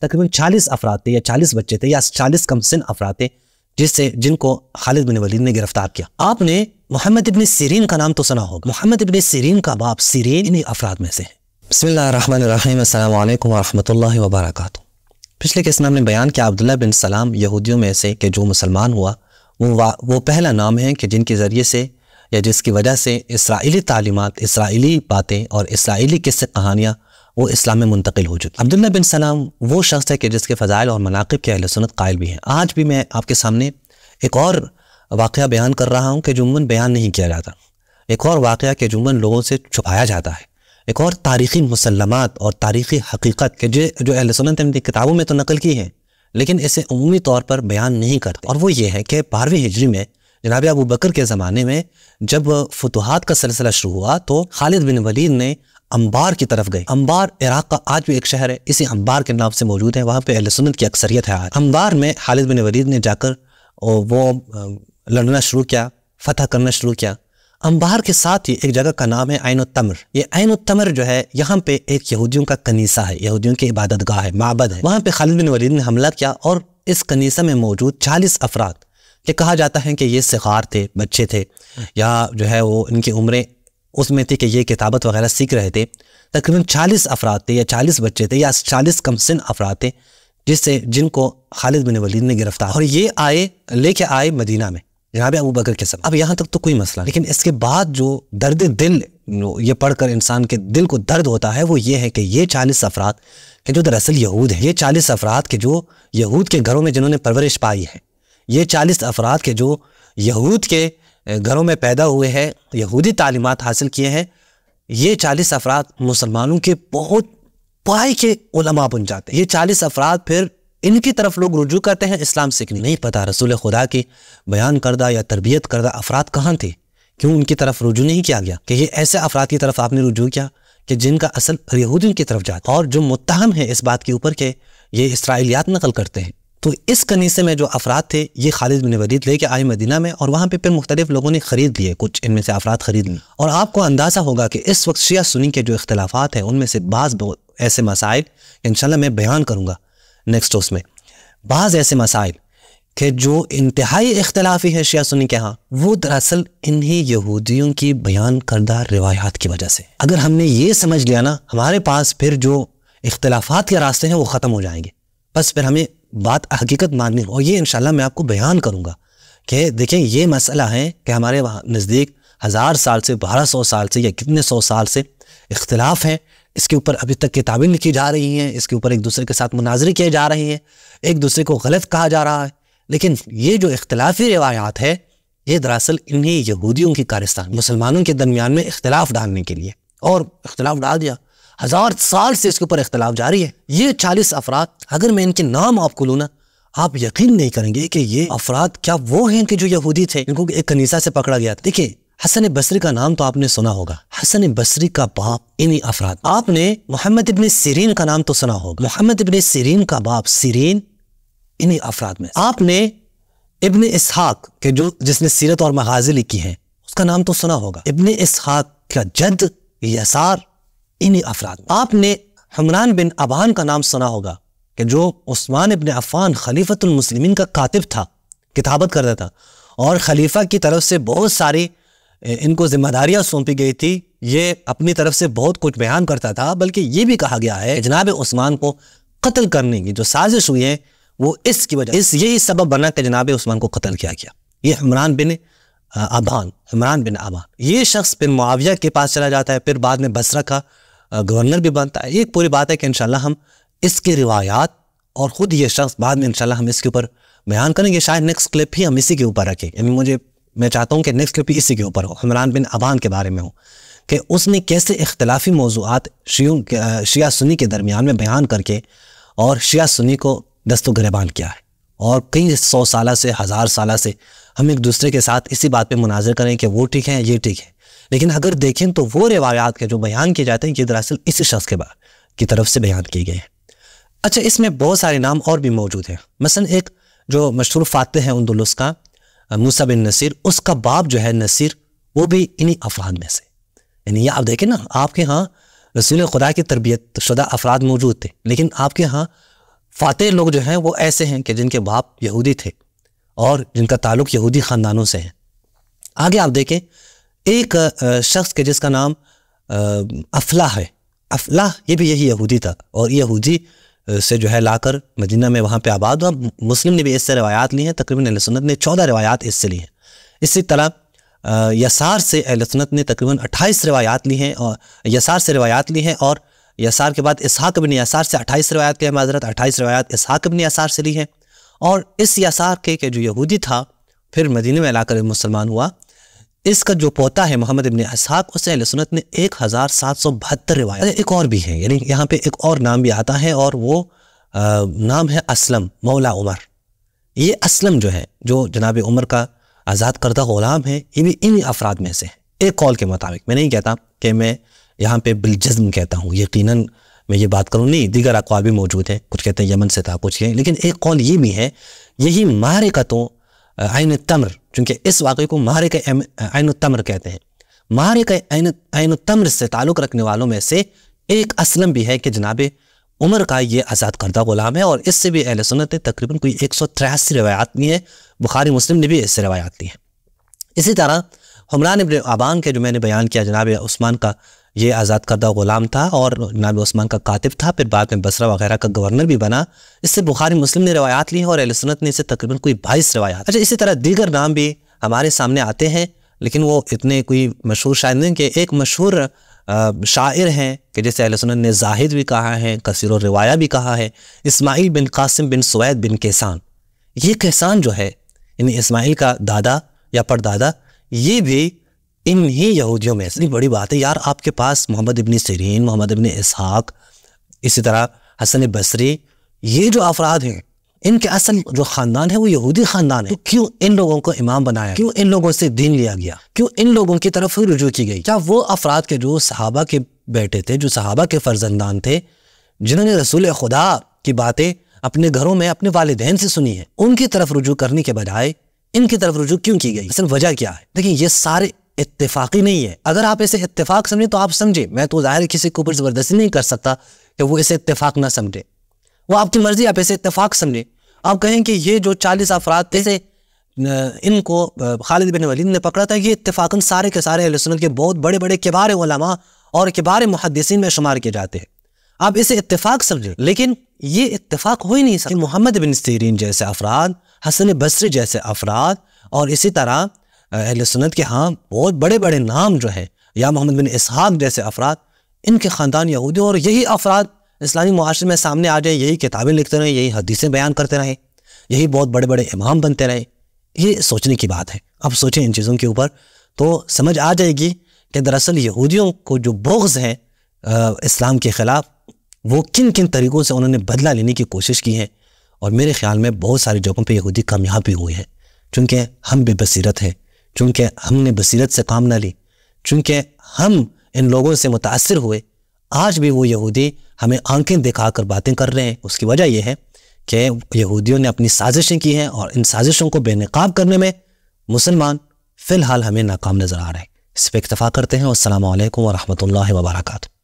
تقریباً 40 افراد تھے یا 40 بچے تھے یا 40 کم سن افراد تھے جن کو خالد بن ولید نے گرفتار کیا۔ آپ نے محمد ابن سیرین کا نام تو سنا ہوگا۔ محمد ابن سیرین کا باپ سیرین انہی افراد میں سے ہے۔ بسم اللہ الرحمن الرحیم، السلام علیکم ورحمۃ اللہ وبرکاتہ۔ پچھلے کیس میں ہم نے بیان کیا عبداللہ بن سلام یہودیوں میں سے کہ جو مسلمان ہوا وہ پہلا نام ہے کہ جن کے ذریعے سے یا جس کی وجہ سے اسرائیلی تعلیمات، اسرائیلی باتیں اور اسرائیلی قصے کہانیاں وہ اسلام میں منتقل ہو چکی۔ عبداللہ بن سلام وہ شخص ہے کہ جس کے فضائل اور مناقب کے اہل سنت قائل بھی ہیں۔ آج بھی میں آپ کے سامنے ایک اور واقعہ بیان کر رہا ہوں کہ عموماً بیان نہیں کیا جاتا، ایک اور واقعہ کہ عموماً لوگوں سے چھپایا جاتا ہے، ایک اور تاریخی مسلمات اور تاریخی حقیقت کہ جو اہل سنت نے کتابوں میں تو نقل کی ہے لیکن اسے عمومی طور پر بیان نہیں کرتے، اور وہ یہ ہے کہ 12ویں ہجری میں جناب ابو بکر کے زمانے میں جب فتوحات کا سلسلہ شروع ہوا تو خالد بن ولید نے انبار کی طرف گئے۔ انبار عراق کا آج بھی ایک شہر ہے، اسی انبار کے نام سے موجود ہے، وہاں پہ اہل سنت کی اکثریت ہے۔ آج انبار میں خالد بن ولید نے جا کر وہ لڑنا شروع کیا، فتح کرنا شروع کیا۔ انبار کے ساتھ ہی ایک جگہ کا نام ہے عین التمر۔ یہ عین التمر جو ہے یہاں پہ ایک یہودیوں کا کنیسہ ہے، یہودیوں کی عبادت گاہ ہے، معبد ہے۔ وہاں پہ خالد بن ولید نے حملہ کیا اور اس کنیسہ میں موجود 40 افراد، یہ کہا جاتا ہے کہ یہ صغار تھے، بچے تھے، یا جو ہے وہ ان کی عمریں اس میں تھی کہ یہ کتابت وغیرہ سیکھ رہے تھے، تقریباً 40 افراد تھے یا 40 بچے تھے یا 40 کم سن افراد تھے جن کو خالد بن ولید نے گرفتار، اور یہ لے کے آئے مدینہ میں جناب ابو بکر کے ساتھ۔ اب یہاں تک تو کوئی مسئلہ، لیکن اس کے بعد جو درد دل یہ پڑھ کر انسان کے دل کو درد ہوتا ہے وہ یہ ہے کہ یہ 40 افراد کہ جو دراصل یہود ہیں، یہ 40 افراد کے جو یہود کے گھروں میں جنہوں نے پرورش پائی ہے، یہ 40 افراد کے جو یہود کے گھروں میں پیدا ہوئے ہیں، یہودی تعلیمات حاصل کیے ہیں، یہ 40 افراد مسلمانوں کے بہت پائے کے علماء بن جاتے ہیں۔ یہ 40 افراد پھر ان کی طرف لوگ رجوع کرتے ہیں اسلام سیکھنے۔ نہیں پتہ رسول خدا کی بیان کردہ یا تربیت کردہ افراد کہاں تھے، کیوں ان کی طرف رجوع نہیں کیا گیا، کہ یہ ایسے افراد کی طرف آپ نے رجوع کیا کہ جن کا اصل یہودیوں کی طرف جاتا ہے اور جو متہم ہے اس بات کے اوپر کہ یہ اسرائیلیات نقل کرتے ہیں۔ تو اس کنیسے میں جو افراد تھے یہ خالد بن ولید لے کے آئے مدینہ میں، اور وہاں پہ پھر مختلف لوگوں نے خرید لیے، کچھ ان میں سے افراد خرید لیے۔ اور آپ کو اندازہ ہوگا کہ اس وقت شیعہ سنی کے جو اختلافات ہیں ان میں سے بعض ایسے مسائل انشاءاللہ میں بیان کروں گا نیکسٹ اس میں، بعض ایسے مسائل کہ جو انتہائی اختلافی ہے شیعہ سنی کے ہاں، وہ دراصل انہی یہودیوں کی بیان کردہ روایات کی وجہ سے۔ اگر ہم نے یہ سمجھ لیا نا، ہمارے پاس پھر جو اختلافات کے راستے ہیں وہ ختم ہو جائیں گے، بس پھر ہمیں بات حقیقت ماننی ہو۔ اور یہ انشاءاللہ میں آپ کو بیان کروں گا کہ دیکھیں یہ مسئلہ ہے کہ ہمارے وہاں نزدیک 1000 سال سے 1200 سال سے یا کتنے 100 سال سے اختلاف ہیں، اس کے اوپر ابھی تک کتابیں لکھی جا رہی ہیں، اس کے اوپر ایک دوسرے کے ساتھ مناظرے کیے جا رہے ہیں، ایک دوسرے کو غلط کہا جا رہا ہے، لیکن یہ جو اختلافی روایات ہے یہ دراصل انہی یہودیوں کی کارستان، مسلمانوں کے درمیان میں اختلاف ڈالنے کے لیے، اور اختلاف ڈال دیا۔ 1000 سال سے اس کے اوپر اختلاف جاری ہے۔ یہ 40 افراد اگر میں ان کے نام آپ کو لوں نا، آپ یقین نہیں کریں گے کہ یہ افراد کیا وہ ہیں کہ جو یہودی تھے، ان کو ایک کنیسہ سے پکڑا گیا تھا۔ دیکھیں حسن بصری کا نام تو آپ نے سنا ہوگا، حسن بصری کا باپ انہی افراد۔ آپ نے محمد ابن سیرین کا نام تو سنا ہوگا، محمد ابن سیرین کا باپ سیرین انہی افراد میں۔ آپ نے ابن اسحاق کہ جس نے سیرت اور مغازی لکھی ہیں اس کا نام تو سنا ہوگا، ابن اسحاق کا جد یسار انہی افراد۔ آپ نے حمران بن ابان کا نام سنا ہوگا کہ جو عثمان ابن عفان خلیفۃ المسلمین کا کاتب تھا، کتابت کرتا تھا، اور خلیفہ کی طرف سے بہت ساری ان کو ذمہ داریاں سونپی گئی تھی، یہ اپنی طرف سے بہت کچھ بیان کرتا تھا، بلکہ یہ بھی کہا گیا ہے جناب عثمان کو قتل کرنے کی جو سازش ہوئی ہے وہ اس کی وجہ یہی سبب بنا کہ جناب عثمان کو قتل کیا گیا۔ یہ حمران بن ابان، یہ شخص پھر معاویہ کے پاس چلا جاتا ہے، پھر بعد میں بصرہ کا گورنر بھی بنتا ہے۔ یہ پوری بات ہے کہ انشاءاللہ ہم اس کی روایات اور خود یہ شخص بعد میں انشاءاللہ ہم اس کے اوپر بیان کریں گے، شاید نیکسٹ کلپ ہی ہم اسی کے اوپر رکھیں، یعنی میں چاہتا ہوں کہ نیکسٹ کلپ ہی اسی کے اوپر ہو، حمران بن ابان کے بارے میں ہو، کہ اس نے کیسے اختلافی موضوعات شیعہ سنی کے درمیان میں بیان کر کے اور شیعہ سنی کو دست و گریبان کیا ہے، اور کئی 100 سالہ سے 1000 سالہ سے ہم ایک دوسرے کے ساتھ اسی بات پہ مناظر کریں کہ وہ ٹھیک ہے یہ ٹھیک ہے، لیکن اگر دیکھیں تو وہ روایات کے جو بیان کیے جاتے ہیں یہ دراصل اسی شخص کی طرف سے بیان کیے گئے ہیں۔ اچھا، اس میں بہت سارے نام اور بھی موجود ہیں، مثلا ایک جو مشہور فاتح ہے اندلس کا موسیٰ بن نصیر، اس کا باپ جو ہے نصیر وہ بھی انہی افراد میں سے، یعنی یہ آپ دیکھیں نا، آپ کے ہاں رسول خدا کی تربیت شدہ افراد موجود تھے، لیکن آپ کے ہاں فاتح لوگ جو ہیں وہ ایسے ہیں کہ جن کے باپ یہودی تھے اور جن کا تعلق یہودی خاندانوں سے ہے۔ آگے آپ دیکھیں ایک شخص کے جس کا نام افلاح ہے، افلاح یہ بھی یہی یہودی تھا، اور یہودی سے جو ہے لا کر مدینہ میں وہاں پہ آباد ہوا۔ مسلم نے بھی اس سے روایات لی ہیں، تقریباً اہل سنت نے 14 روایات اس سے لی ہیں۔ اسی طرح یسار سے اہل سنت نے تقریباً 28 روایات لی ہیں، اور یسار سے روایات لی ہیں، اور یسار کے بعد اسحاق بن یسار سے 28 روایات کے معذرت 28 روایات اسحاق بن یسار سے لی ہیں۔ اور اس یسار کے جو یہودی تھا پھر مدینہ میں لا کر مسلمان ہوا، اس کا جو پوتا ہے محمد ابن اسحاق، اس سے اہل سنت نے 1772 روایت۔ ایک اور بھی ہے، یعنی یہاں پہ ایک اور نام بھی آتا ہے، اور وہ نام ہے اسلم مولا عمر۔ یہ اسلم جو ہے، جو جناب عمر کا آزاد کردہ غلام ہے، یہ بھی انہی افراد میں سے ہے ایک قول کے مطابق۔ میں نہیں کہتا کہ میں یہاں پہ بالجزم کہتا ہوں، یقیناً میں یہ بات کروں نہیں، دیگر اقوال بھی موجود ہیں، کچھ کہتے ہیں یمن سے تھا، کچھ لیکن ایک قول یہ بھی ہے، یہی معرکتوں عین التمر، چونکہ اس واقعے کو معرکہ عین التمر کہتے ہیں، معرکہ عین التمر سے تعلق رکھنے والوں میں سے ایک اسلم بھی ہے کہ جناب عمر کا یہ آزاد کردہ غلام ہے، اور اس سے بھی اہل سنت نے تقریباً کوئی 183 روایات لی ہیں، بخاری مسلم نے بھی اس سے روایات لی ہیں۔ اسی طرح حمران ابن ابان کے جو میں نے بیان کیا، جناب عثمان کا یہ آزاد کردہ غلام تھا اور جناب عثمان کا کاتب تھا، پھر بعد میں بصرہ وغیرہ کا گورنر بھی بنا، اس سے بخاری مسلم نے روایات لی ہیں، اور اہل سنت نے اسے تقریباً کوئی 22 روایات۔ اچھا، اسی طرح دیگر نام بھی ہمارے سامنے آتے ہیں، لیکن وہ اتنے کوئی مشہور شاعر نہیں کہ ایک مشہور شاعر ہیں کہ جیسے اہل سنت نے زاہد بھی کہا ہے، کثیر الروایہ بھی کہا ہے، اسماعیل بن قاسم بن سوید بن کیسان۔ یہ کیسان جو ہے، یعنی اسماعیل کا دادا یا پردادا، یہ بھی انہی یہودیوں میں سے۔ بڑی بات ہے یار، آپ کے پاس محمد ابن سیرین، محمد ابن اسحاق، اسی طرح حسن بصری، یہ جو افراد ہیں، ان کے اصل جو خاندان ہے وہ یہودی خاندان ہے۔ تو کیوں ان لوگوں کو امام بنایا، کیوں ان لوگوں سے دین لیا گیا، کیوں ان لوگوں کی طرف رجوع کی گئی؟ کیا وہ افراد کے جو صحابہ کے بیٹے تھے، جو صحابہ کے فرزندان تھے، جنہوں نے رسول خدا کی باتیں اپنے گھروں میں اپنے والدین سے سنی ہیں، ان کی طرف رجوع کرنے کے بجائے ان کی طرف رجوع کیوں کی گئی؟ اصل وجہ کیا ہے؟ دیکھیں، یہ سارے اتفاقی نہیں ہے۔ اگر آپ اسے اتفاق سمجھیں تو آپ سمجھیں، میں تو ظاہر کسی کے اوپر زبردستی نہیں کر سکتا کہ وہ اسے اتفاق نہ سمجھے، وہ آپ کی مرضی، آپ اسے اتفاق سمجھیں۔ آپ کہیں کہ یہ جو 40 افراد تھے، ان کو خالد بن ولید نے پکڑا تھا، یہ اتفاقاً سارے کے سارے اہل سنت کے بہت بڑے بڑے کبار علماء اور کبار محدثین میں شمار کیے جاتے ہیں، آپ اسے اتفاق سمجھیں۔ لیکن یہ اتفاق ہو ہی نہیں سکتا۔ محمد بن سیرین جیسے افراد، حسن بصری جیسے افراد، اور اسی طرح اہل سنت کے ہاں بہت بڑے بڑے نام جو ہے، یا محمد بن اسحاق جیسے افراد، ان کے خاندان یہودی، اور یہی افراد اسلامی معاشرے میں سامنے آ جائیں، یہی کتابیں لکھتے رہیں، یہی حدیثیں بیان کرتے رہیں، یہی بہت بڑے بڑے امام بنتے رہے۔ یہ سوچنے کی بات ہے، اب سوچیں ان چیزوں کے اوپر تو سمجھ آ جائے گی کہ دراصل یہودیوں کو جو بغض ہے اسلام کے خلاف، وہ کن کن طریقوں سے انہوں نے بدلہ لینے کی کوشش کی ہے، اور میرے خیال میں بہت ساری جگہوں پہ یہودی کامیاب بھی ہوئے ہیں، چونکہ ہم بے بصیرت ہیں، چونکہ ہم نے بصیرت سے کام نہ لی، چونکہ ہم ان لوگوں سے متاثر ہوئے، آج بھی وہ یہودی ہمیں آنکھیں دکھا کر باتیں کر رہے ہیں۔ اس کی وجہ یہ ہے کہ یہودیوں نے اپنی سازشیں کی ہیں، اور ان سازشوں کو بے نقاب کرنے میں مسلمان فی الحال ہمیں ناکام نظر آ رہے ہیں۔ اس پہ اکتفا کرتے ہیں، والسلام علیکم ورحمۃ اللہ وبرکاتہ۔